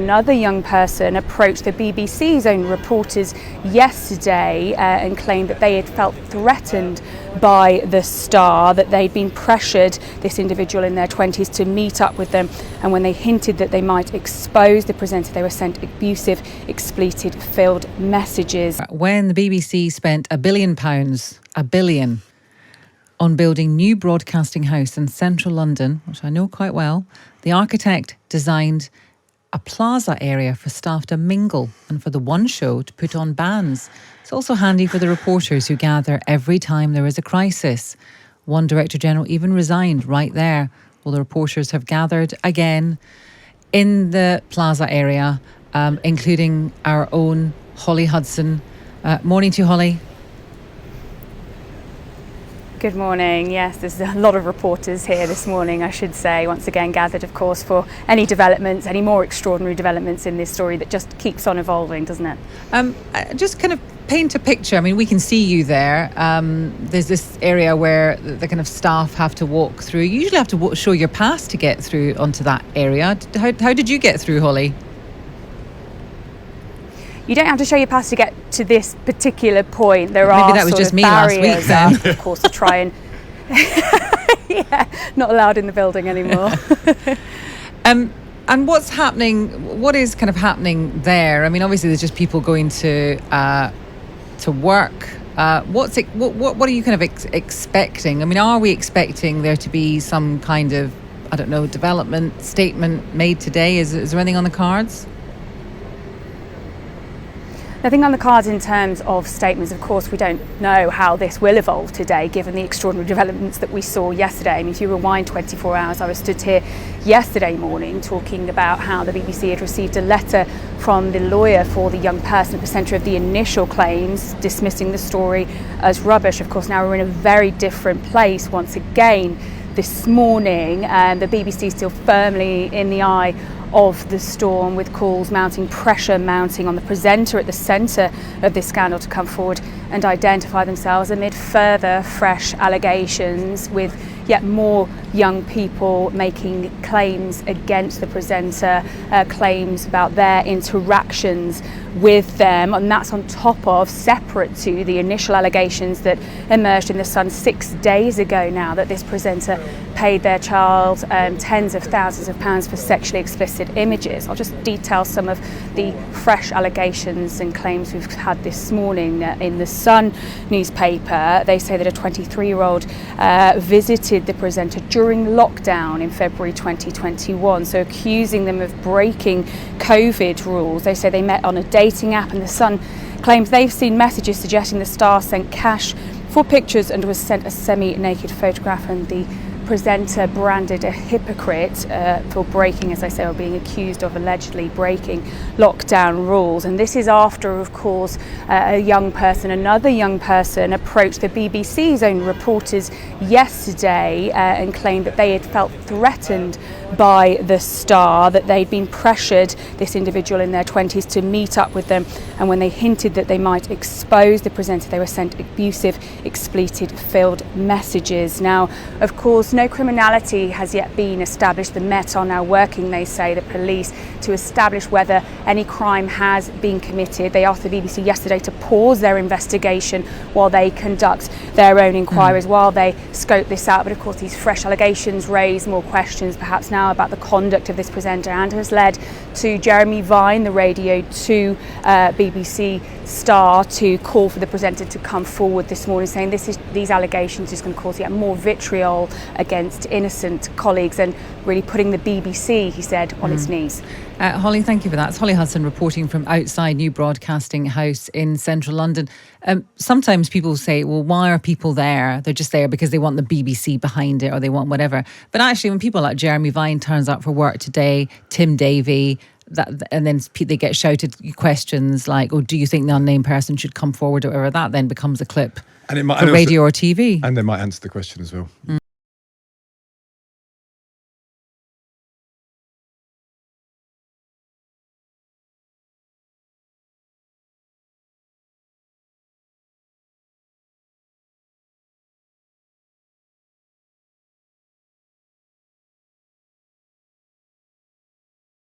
another young person approached the BBC's own reporters yesterday and claimed that they had felt threatened by the star, that they'd been pressured, this individual in their 20s, to meet up with them, and when they hinted that they might expose the presenter, they were sent abusive, expletive-filled messages. When the BBC spent £1 billion, on building new broadcasting house in central London, which I know quite well, the architect designed a plaza area for staff to mingle and for the One Show to put on bands. It's also handy for the reporters who gather every time there is a crisis. One Director General even resigned right there. Well, the reporters have gathered again in the plaza area, including our own Holly Hudson. Morning to you, Holly. Good morning. Yes, there's a lot of reporters here this morning, I should say, once again gathered, of course, for any developments, any more extraordinary developments in this story that just keeps on evolving, doesn't it? Just kind of paint a picture. I mean, we can see you there. There's this area where the kind of staff have to walk through. You usually have to show your pass to get through onto that area. How did you get through, Holly? You don't have to show your pass to get to this particular point. There Maybe are that was sort just of me last barriers week then. up, of course, to try and not allowed in the building anymore. And what's happening? What is kind of happening there? I mean, obviously, there's just people going to work. What are you kind of expecting? I mean, are we expecting there to be some kind of, I don't know, development statement made today? Is there anything on the cards? Nothing on the cards in terms of statements. Of course, we don't know how this will evolve today, given the extraordinary developments that we saw yesterday. I mean, if you rewind 24 hours, I was stood here yesterday morning talking about how the BBC had received a letter from the lawyer for the young person at the centre of the initial claims, dismissing the story as rubbish. Of course, now we're in a very different place once again this morning, and the BBC still firmly in the eye of the storm, with calls mounting, pressure mounting on the presenter at the centre of this scandal to come forward and identify themselves amid further fresh allegations, with yet more young people making claims against the presenter, claims about their interactions with them, and that's on top of, separate to, the initial allegations that emerged in The Sun 6 days ago now, that this presenter paid their child tens of thousands of pounds for sexually explicit images. I'll just detail some of the fresh allegations and claims we've had this morning in The Sun newspaper. They say that a 23-year-old visited the presenter during lockdown in February 2021, so accusing them of breaking COVID rules. They say they met on a dating app, and The Sun claims they've seen messages suggesting the star sent cash for pictures and was sent a semi-naked photograph, and the presenter branded a hypocrite for breaking, as I say, or being accused of allegedly breaking lockdown rules. And this is after, of course, another young person approached the BBC's own reporters yesterday and claimed that they had felt threatened by the star, that they'd been pressured, this individual in their 20s, to meet up with them, and when they hinted that they might expose the presenter, they were sent abusive, expletive-filled messages. Now, of course, no criminality has yet been established. The Met are now working, they say, the police, to establish whether any crime has been committed. They asked the BBC yesterday to pause their investigation while they conduct their own inquiries, while they scope this out. But of course, these fresh allegations raise more questions, perhaps now, about the conduct of this presenter, and has led to Jeremy Vine, the Radio 2 BBC star, to call for the presenter to come forward this morning, saying these allegations is going to cause yet more vitriol against innocent colleagues, and really putting the BBC, he said, on its knees. Holly, thank you for that. It's Holly Hudson reporting from outside new broadcasting house in central London. Sometimes people say, well, why are people there? They're just there because they want the BBC behind it, or they want whatever. But actually, when people like Jeremy Vine turns up for work today, Tim Davie, and then they get shouted questions like, oh, do you think the unnamed person should come forward, or whatever, that then becomes a clip for radio or TV. And they might answer the question as well.